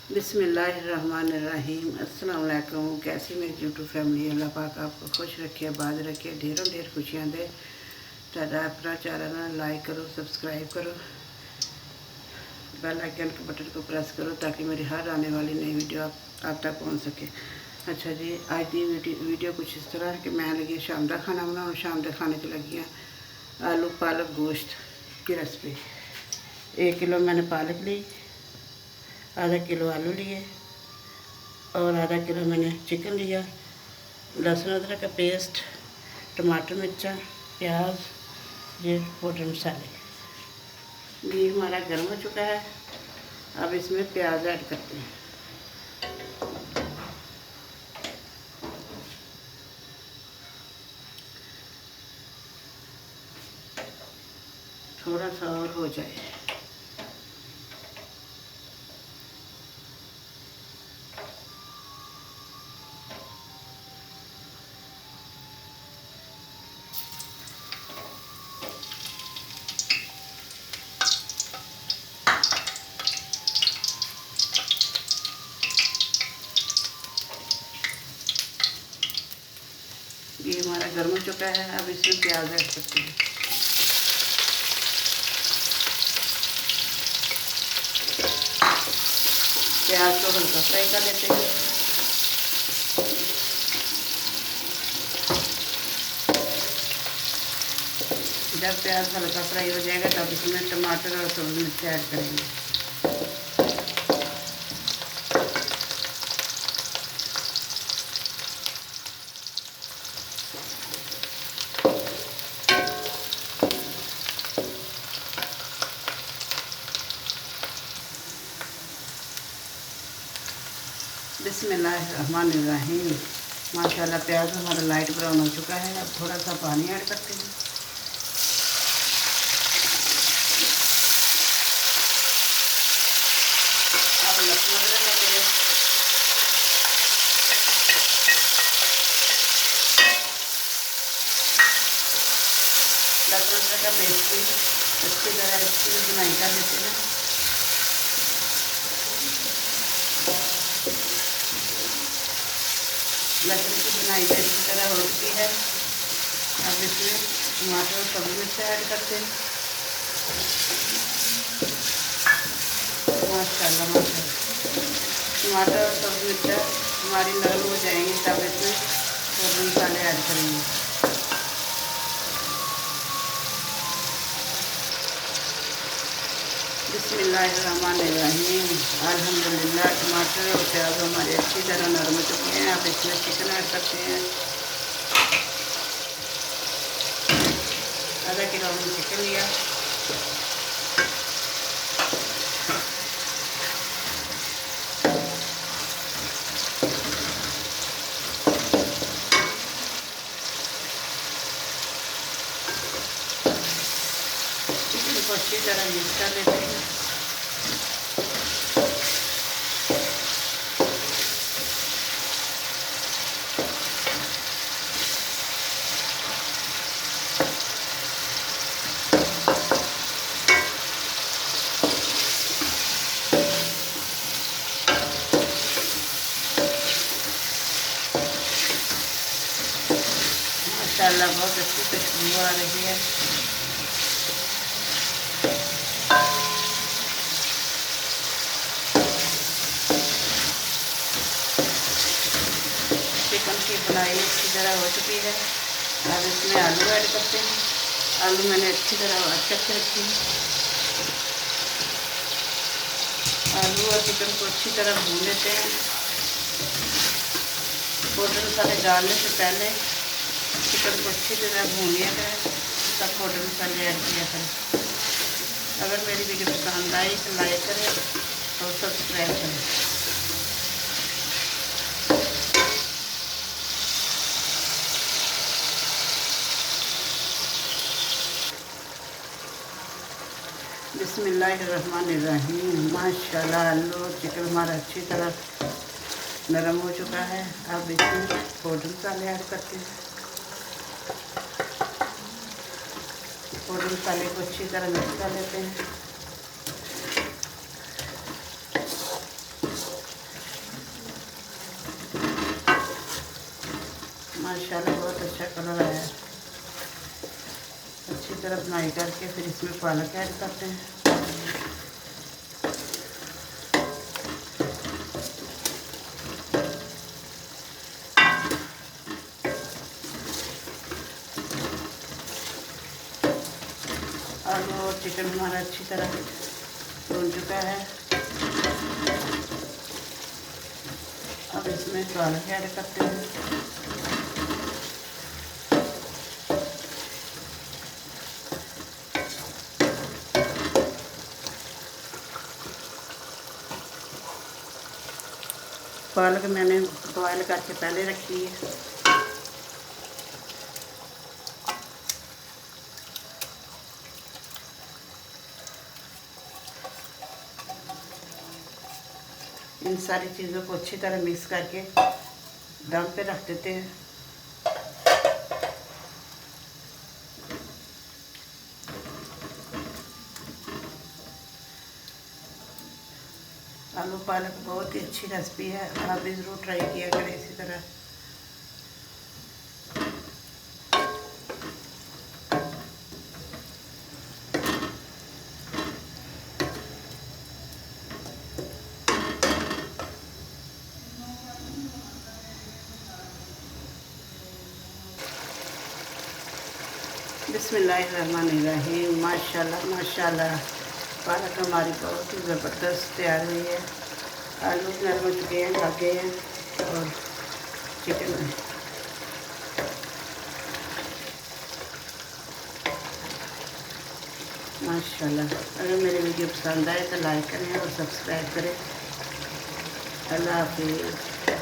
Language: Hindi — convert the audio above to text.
बिस्मिल्लाहिर्रहमानिर्रहीम। अस्सलाम वालेकुम। कैसी मेरी यूट्यूब फैमिली, अल्लाह पाक आपको खुश रखे, आबाद रखे, ढेरों ढेर खुशियां दे। ताड़ा अपना चैनल लाइक करो, सब्सक्राइब करो, बेल आइकन के बटन को प्रेस करो ताकि मेरी हर आने वाली नई वीडियो आप तक पहुंच सके। अच्छा जी, आज की वीडियो कुछ इस तरह है कि मैं लगी शाम का खाना बनाना। शाम के खाने च लगी आलू पालक गोश्त की रेसिपी। 1 किलो मैंने पालक ली, आधा किलो आलू लिए और आधा किलो मैंने चिकन लिया। लहसुन अदरक का पेस्ट, टमाटर मिर्चा, प्याज, ये पाउडर मसाले। घी हमारा गर्म हो चुका है। अब इसमें प्याज ऐड करते हैं। थोड़ा सा और हो जाए। घी हमारा गर्म हो चुका है। अब इसमें प्याज ऐड करते हैं। प्याज को हल्का फ्राई कर लेते हैं। जब प्याज हल्का फ्राई हो जाएगा तब इसमें टमाटर और सब्ज़ी मिर्च ऐड करेंगे। बिस्मिल्लाहिर्रहमानिर्रहीम। माशाल्लाह प्याज हमारा लाइट ब्राउन हो चुका है। अब थोड़ा सा पानी ऐड करते हैं। अब लहसुन अदरक का पेस्ट, भी अच्छी तरह इसकी बुनाई कर लेते हैं। लहसुन की बुनाई अच्छी तरह हो चुकी है। अब इसमें टमाटर और सब्ज़ी मिर्च ऐड करते हैं। माशाल्लाह माशाल्लाह टमाटर और सब्ज़ी मिर्च हमारी नरम हो जाएंगी तब इसमें पाउडर मसाले ऐड करेंगे। बिस्मिल्लाहिर्रहमानिर्रहीम। अल्हम्दुलिल्लाह टमाटर और प्याज हमारे अच्छी तरह नरम हो चुके हैं। आप इसमें चिकन ऐड करते हैं। आधा किलो हमने चिकन लिया। चिकन को अच्छी तरह मिक्स कर लेते हैं। माशाल्लाह बहुत अच्छी खुशबू आ रही है। चिकन की बुनाई अच्छी तरह हो चुकी है। अब इसमें आलू ऐड करते हैं। आलू मैंने अच्छी तरह वाश करके रखी है। आलू और चिकन को अच्छी तरह भून लेते हैं। पाउडर मसाले डालने से पहले चिकन को अच्छी तरह भून लिया करें, तब पाउडर मसाले ऐड किया करें। अगर मेरी वीडियो पसंद आई तो लाइक करें और सब्सक्राइब करें। बिस्मिल्लाहिर्रहमानिर्रहीम। माशाल्लाह आलू और चिकन हमारा अच्छी तरह नरम हो चुका है। अब इसमें पाउडर मसाले ऐड करते हैं। पाउडर मसाले को अच्छी तरह मिक्स कर लेते हैं। माशाल्लाह बहुत अच्छा कलर आया है। अच्छी तरह बनाई करके फिर इसमें पालक ऐड करते हैं। आलू और चिकन हमारा अच्छी तरह भून चुका है। अब इसमें पालक ऐड करते हैं। पालक मैंने बॉयल करके पहले रखी है। इन सारी चीज़ों को अच्छी तरह मिक्स करके दम पे रख देते हैं। आलू पालक बहुत ही अच्छी रेसिपी है, आप भी ज़रूर ट्राई किया करें इसी तरह। बिस्मिल्लाहिर्रहमानिर्रहीम। माशाल्लाह माशाल्लाह, पालक हमारी बहुत ही ज़बरदस्त तैयार हुई है। आलू नरम हो चुके हैं, गल गए हैं और चिकन माशाल्लाह। अगर मेरी वीडियो पसंद आए तो लाइक करें और सब्सक्राइब करें। अल्लाह हाफिज़।